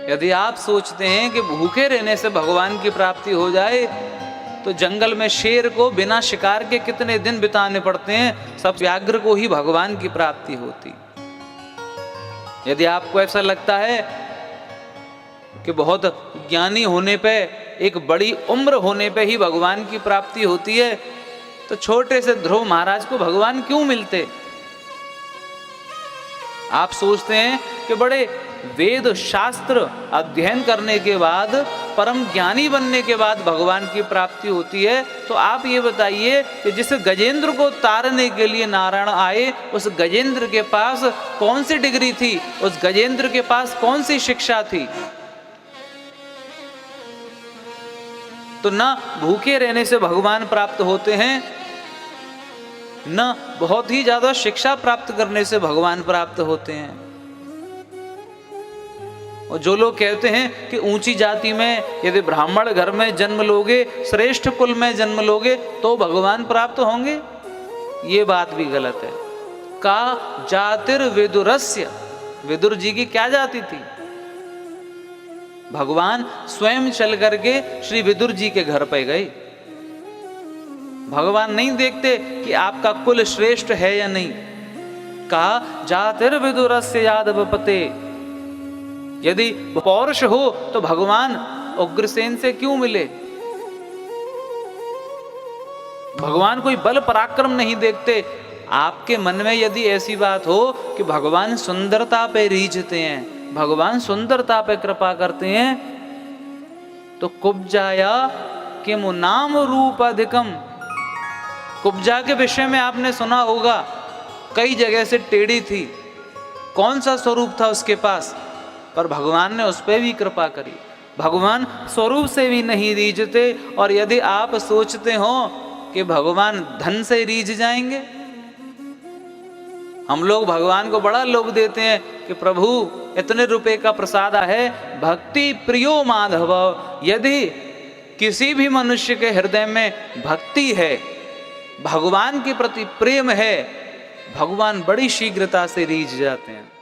यदि आप सोचते हैं कि भूखे रहने से भगवान की प्राप्ति हो जाए, तो जंगल में शेर को बिना शिकार के कितने दिन बिताने पड़ते हैं, सब व्याघ्र को ही भगवान की प्राप्ति होती। यदि आपको ऐसा लगता है कि बहुत ज्ञानी होने पे, एक बड़ी उम्र होने पे ही भगवान की प्राप्ति होती है, तो छोटे से ध्रुव महाराज को भगवान क्यों मिलते? आप सोचते हैं कि बड़े वेद शास्त्र अध्ययन करने के बाद, परम ज्ञानी बनने के बाद भगवान की प्राप्ति होती है। तो आप ये बताइए कि जिस गजेंद्र को तारने के लिए नारायण आए, उस गजेंद्र के पास कौन सी डिग्री थी, उस गजेंद्र के पास कौन सी शिक्षा थी? तो ना भूखे रहने से भगवान प्राप्त होते हैं, न बहुत ही ज्यादा शिक्षा प्राप्त करने से भगवान प्राप्त होते हैं। और जो लोग कहते हैं कि ऊंची जाति में, यदि ब्राह्मण घर में जन्म लोगे, श्रेष्ठ कुल में जन्म लोगे तो भगवान प्राप्त होंगे, ये बात भी गलत है। का जातिर विदुरस्य, विदुर जी की क्या जाति थी? भगवान स्वयं चल करके श्री विदुर जी के घर पे गए। भगवान नहीं देखते कि आपका कुल श्रेष्ठ है या नहीं। कहा जातिर विदुरस्य यादव पते, यदि पौरुष हो तो भगवान उग्रसेन से क्यों मिले? भगवान कोई बल पराक्रम नहीं देखते। आपके मन में यदि ऐसी बात हो कि भगवान सुंदरता पे रीझते हैं, भगवान सुंदरता पे कृपा करते हैं, तो कुब्जाया किमु नाम रूप अधिकम। कुब्जा के विषय में आपने सुना होगा, कई जगह से टेढ़ी थी, कौन सा स्वरूप था उसके पास, पर भगवान ने उस पर भी कृपा करी। भगवान स्वरूप से भी नहीं रीझते। और यदि आप सोचते हो कि भगवान धन से रीझ जाएंगे, हम लोग भगवान को बड़ा लोभ देते हैं कि प्रभु इतने रुपए का प्रसाद है, भक्ति प्रियो माधव। यदि किसी भी मनुष्य के हृदय में भक्ति है, भगवान के प्रति प्रेम है, भगवान बड़ी शीघ्रता से रीझ जाते हैं।